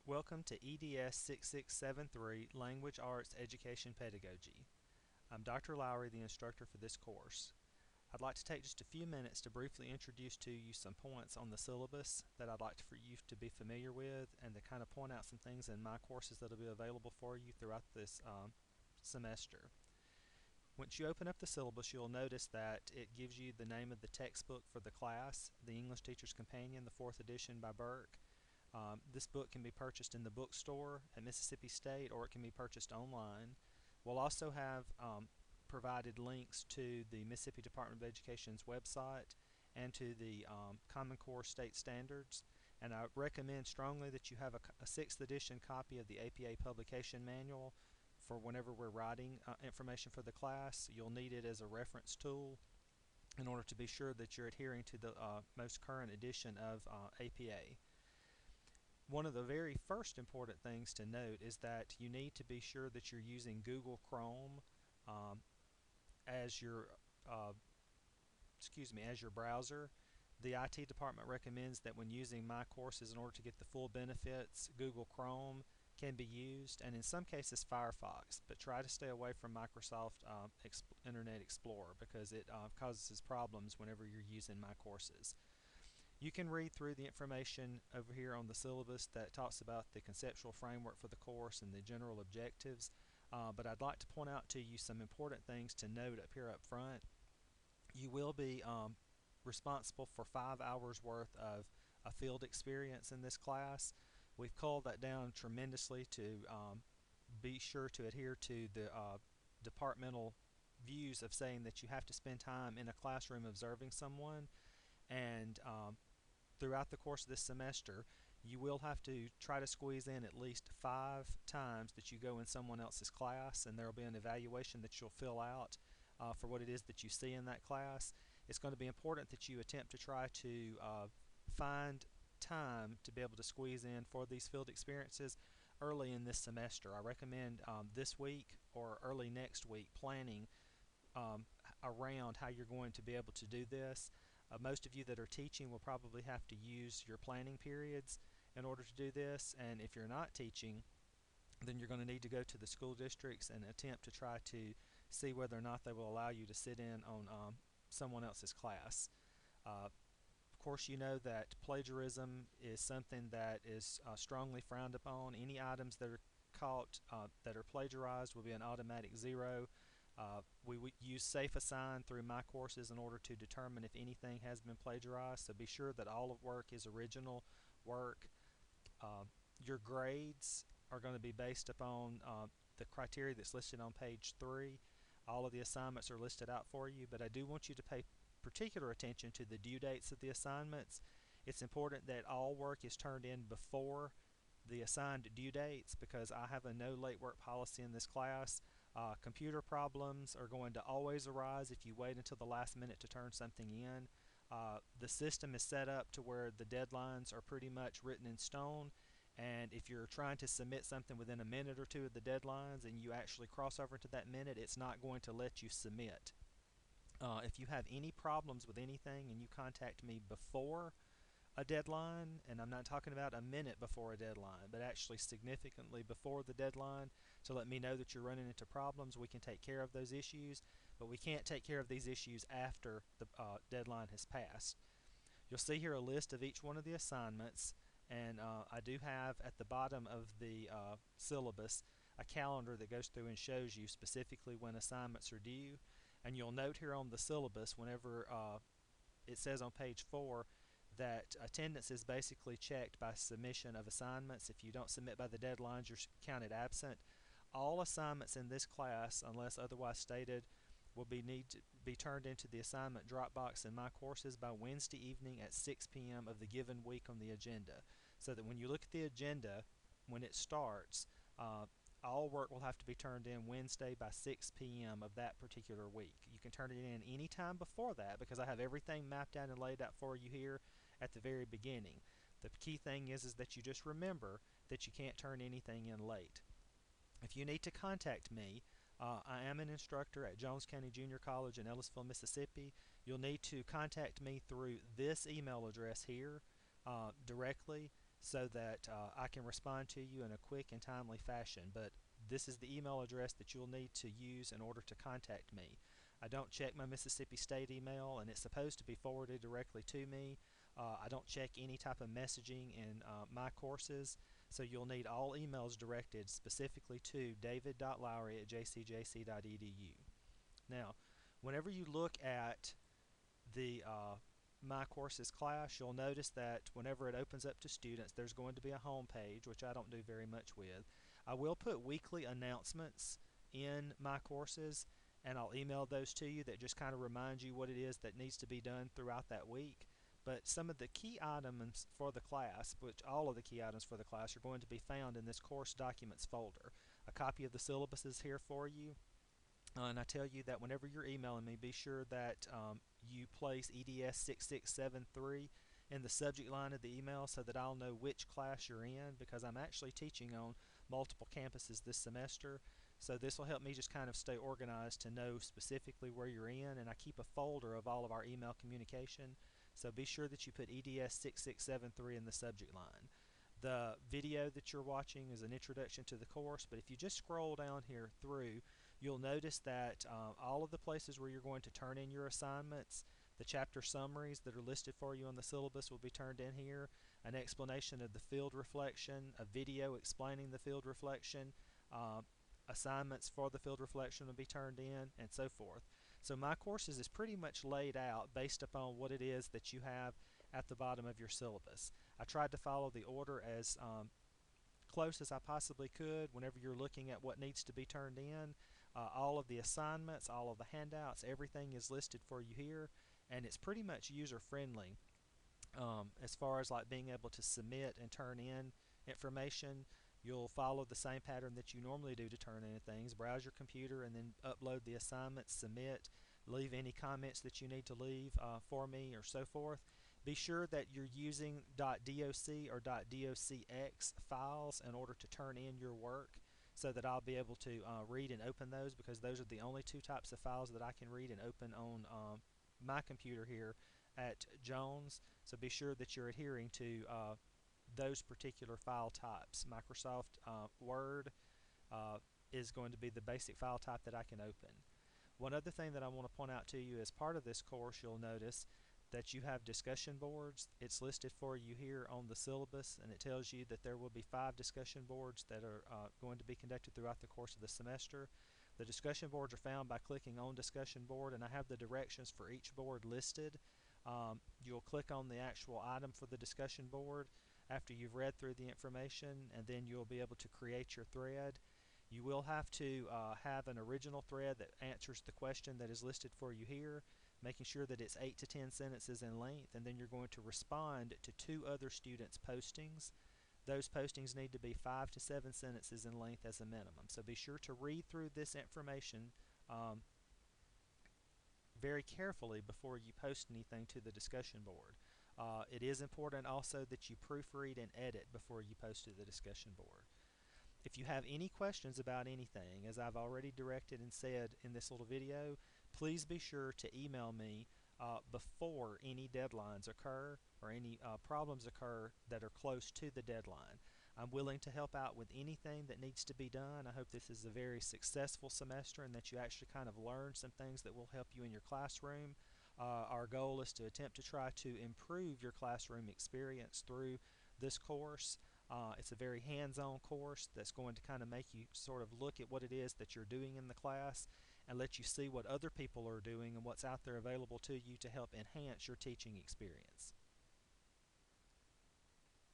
Welcome to EDS 6673 Language Arts Education Pedagogy. I'm Dr. Lowry, the instructor for this course. I'd like to take just a few minutes to briefly introduce to you some points on the syllabus that I'd like for you to be familiar with and to kind of point out some things in my courses that will be available for you throughout this semester. Once you open up the syllabus, you'll notice that it gives you the name of the textbook for the class, the English Teacher's Companion, the 4th edition by Burke. This book can be purchased in the bookstore at Mississippi State, or it can be purchased online. We'll also have provided links to the Mississippi Department of Education's website and to the Common Core state standards. And I recommend strongly that you have a 6th edition copy of the APA publication manual for whenever we're writing information for the class. You'll need it as a reference tool in order to be sure that you're adhering to the most current edition of APA. One of the very first important things to note is that you need to be sure that you're using Google Chrome as your as your browser. The IT department recommends that when using my courses, in order to get the full benefits, Google Chrome can be used, and in some cases Firefox, but try to stay away from Microsoft Internet Explorer because it causes problems whenever you're using my courses. You can read through the information over here on the syllabus that talks about the conceptual framework for the course and the general objectives, but I'd like to point out to you some important things to note up here up front. You will be responsible for 5 hours worth of a field experience in this class. We've culled that down tremendously to be sure to adhere to the departmental views of saying that you have to spend time in a classroom observing someone, and throughout the course of this semester you will have to try to squeeze in at least 5 times that you go in someone else's class, and there will be an evaluation that you'll fill out for what it is that you see in that class. It's going to be important that you attempt to try to find time to be able to squeeze in for these field experiences early in this semester. I recommend this week or early next week planning around how you're going to be able to do this. Most of you that are teaching will probably have to use your planning periods in order to do this, and if you're not teaching, then you're going to need to go to the school districts and attempt to try to see whether or not they will allow you to sit in on someone else's class. Of course, you know that plagiarism is something that is strongly frowned upon. Any items that are caught that are plagiarized will be an automatic 0. We use Safe Assign through my courses in order to determine if anything has been plagiarized, so be sure that all of work is original work. Your grades are going to be based upon the criteria that's listed on page 3. All of the assignments are listed out for you, but I do want you to pay particular attention to the due dates of the assignments. It's important that all work is turned in before the assigned due dates, because I have a no late work policy in this class. Computer problems are going to always arise if you wait until the last minute to turn something in. The system is set up to where the deadlines are pretty much written in stone, and if you're trying to submit something within a minute or two of the deadlines and you actually cross over to that minute, it's not going to let you submit. If you have any problems with anything and you contact me before a deadline, and I'm not talking about a minute before a deadline, but actually significantly before the deadline, to let me know that you're running into problems, we can take care of those issues, but we can't take care of these issues after the deadline has passed. You'll see here a list of each one of the assignments, and I do have at the bottom of the syllabus a calendar that goes through and shows you specifically when assignments are due. And you'll note here on the syllabus, whenever it says on page 4 that attendance is basically checked by submission of assignments. If you don't submit by the deadlines, you're counted absent. All assignments in this class, unless otherwise stated, will need to be turned into the assignment Dropbox in my courses by Wednesday evening at 6 p.m. of the given week on the agenda, so that when you look at the agenda when it starts, all work will have to be turned in Wednesday by 6 p.m. of that particular week. You can turn it in any time before that, because I have everything mapped out and laid out for you here at the very beginning. The key thing is that you just remember that you can't turn anything in late. If you need to contact me, I am an instructor at Jones County Junior College in Ellisville, Mississippi. You'll need to contact me through this email address here directly. so that I can respond to you in a quick and timely fashion. But this is the email address that you'll need to use in order to contact me. I don't check my Mississippi State email, and it's supposed to be forwarded directly to me. I don't check any type of messaging in my courses, so you'll need all emails directed specifically to david.lowry@jcjc.edu. Now, whenever you look at the My Courses class, you'll notice that whenever it opens up to students, there's going to be a home page, which I don't do very much with. I will put weekly announcements in My Courses, and I'll email those to you that just kind of remind you what it is that needs to be done throughout that week. But some of the key items for the class, which all of the key items for the class, are going to be found in this course documents folder. A copy of the syllabus is here for you. And I tell you that whenever you're emailing me, be sure that you place EDS 6673 in the subject line of the email so that I'll know which class you're in, because I'm actually teaching on multiple campuses this semester. So this will help me just kind of stay organized to know specifically where you're in, and I keep a folder of all of our email communication. So be sure that you put EDS 6673 in the subject line. The video that you're watching is an introduction to the course, but if you just scroll down here through, you'll notice that all of the places where you're going to turn in your assignments, the chapter summaries that are listed for you on the syllabus will be turned in here, an explanation of the field reflection, a video explaining the field reflection, uh, assignments for the field reflection will be turned in, and so forth. So My Courses is pretty much laid out based upon what it is that you have at the bottom of your syllabus. I tried to follow the order as close as I possibly could whenever you're looking at what needs to be turned in. All of the assignments, all of the handouts, everything is listed for you here, and it's pretty much user friendly as far as like being able to submit and turn in information. You'll follow the same pattern that you normally do to turn in things. Browse your computer and then upload the assignments, submit, leave any comments that you need to leave for me, or so forth. Be sure that you're using .doc or .docx files in order to turn in your work, so that I'll be able to read and open those, because those are the only two types of files that I can read and open on my computer here at Jones. So be sure that you're adhering to those particular file types. Microsoft Word is going to be the basic file type that I can open. One other thing that I want to point out to you, as part of this course, you'll notice that you have discussion boards. It's listed for you here on the syllabus, and it tells you that there will be 5 discussion boards that are going to be conducted throughout the course of the semester. The discussion boards are found by clicking on discussion board, and I have the directions for each board listed. You'll click on the actual item for the discussion board after you've read through the information, and then you'll be able to create your thread. You will have to have an original thread that answers the question that is listed for you here, making sure that it's 8 to 10 sentences in length, and then you're going to respond to 2 other students' postings. Those postings need to be 5 to 7 sentences in length as a minimum. So be sure to read through this information very carefully before you post anything to the discussion board. It is important also that you proofread and edit before you post to the discussion board. If you have any questions about anything, as I've already directed and said in this little video, please be sure to email me before any deadlines occur or any problems occur that are close to the deadline. I'm willing to help out with anything that needs to be done. I hope this is a very successful semester and that you actually kind of learn some things that will help you in your classroom. Our goal is to attempt to try to improve your classroom experience through this course. It's a very hands-on course that's going to kind of make you sort of look at what it is that you're doing in the class and let you see what other people are doing and what's out there available to you to help enhance your teaching experience.